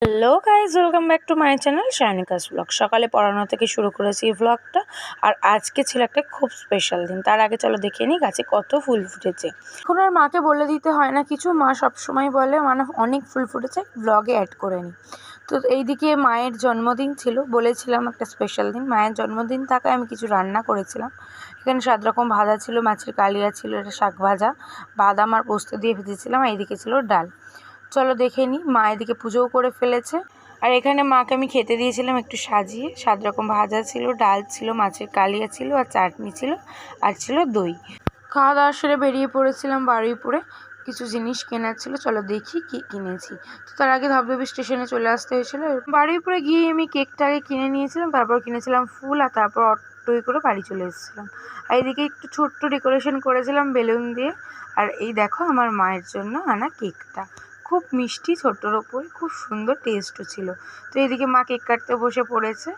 Hello guys, welcome back to my channel শাইনিকাস blog. সকালে পড়ানো থেকে শুরু করেছি এই ব্লগটা। আর আজকে ছিল একটা খুব স্পেশাল দিন। তার আগে চলো দেখে নিই গাছে কত ফুল ফুটেছে। এখন আর মাকে বলে দিতে হয় না কিছু, মা সবসময় বলে মানে অনেক ফুল ফুটেছে, ব্লগে অ্যাড করে নিই। তো এইদিকে মায়ের জন্মদিন ছিল, বলেছিলাম একটা স্পেশাল দিন। মায়ের জন্মদিন থাকায় আমি কিছু রান্না করেছিলাম। এখানে 7 রকম ভাজা ছিল, মাছের কালিয়া ছিল, এটা শাক ভাজা, বাদাম আর পোস্ত দিয়ে ভেজেছিলাম। এইদিকে ছিল ডাল। চলো দেখে নিই। মা এদিকে পুজোও করে ফেলেছে। আর এখানে মাকে আমি খেতে দিয়েছিলাম একটু সাজিয়ে। 7 রকম ভাজা ছিল, ডাল ছিল, মাছের কালিয়া ছিল, আর চাটনি ছিল, আর ছিল দই। খাওয়া দাওয়া সেরে বেরিয়ে পড়েছিলাম বারুইপুরে। কিছু জিনিস কেনার ছিল, চলো দেখি কি কিনেছি। তো তার আগে ধবধবে স্টেশনে চলে আসতে হয়েছিল। বারুইপুরে গিয়ে আমি কেকটা আগে কিনে নিয়েছিলাম, তারপর কিনেছিলাম ফুল, আর তারপর অটোয় করে বাড়ি চলে এসেছিলাম। আর এইদিকে একটু ছোট্ট ডেকোরেশন করেছিলাম বেলুন দিয়ে। আর এই দেখো আমার মায়ের জন্য আনা কেকটা, খুব মিষ্টি, ছোটোর ওপরে খুব সুন্দর টেস্টও ছিল। তো এদিকে মা কেক কাটতে বসে পড়েছে।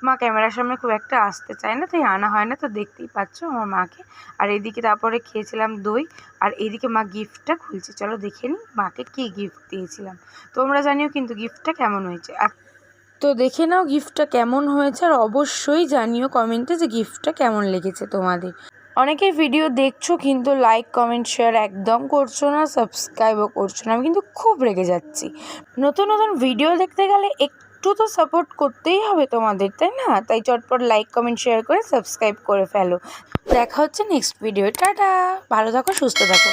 মা ক্যামেরার সামনে খুব একটা আসতে চায় না, তাই আনা হয় না, তো দেখতেই পাচ্ছ আমার মাকে। আর এদিকে তারপরে খেয়েছিলাম দই। আর এদিকে মা গিফটটা খুলছে, চলো দেখে নিই মাকে কী গিফট দিয়েছিলাম। তোমরা জানিও কিন্তু গিফটটা কেমন হয়েছে। আর তো দেখে নাও গিফটটা কেমন হয়েছে, আর অবশ্যই জানিও কমেন্টে যে গিফটটা কেমন লেগেছে তোমাদের। অনেকেই ভিডিও দেখছো কিন্তু লাইক কমেন্ট শেয়ার একদম করছো না, সাবস্ক্রাইবও করছো না। আমি কিন্তু খুব রেগে যাচ্ছি। নতুন নতুন ভিডিও দেখতে গেলে একটু তো সাপোর্ট করতেই হবে তোমাদের, তাই না? তাই চটপট লাইক কমেন্ট শেয়ার করে সাবস্ক্রাইব করে ফেলো। দেখা হচ্ছে নেক্সট ভিডিও। টাটা, ভালো থাকো, সুস্থ থাকো।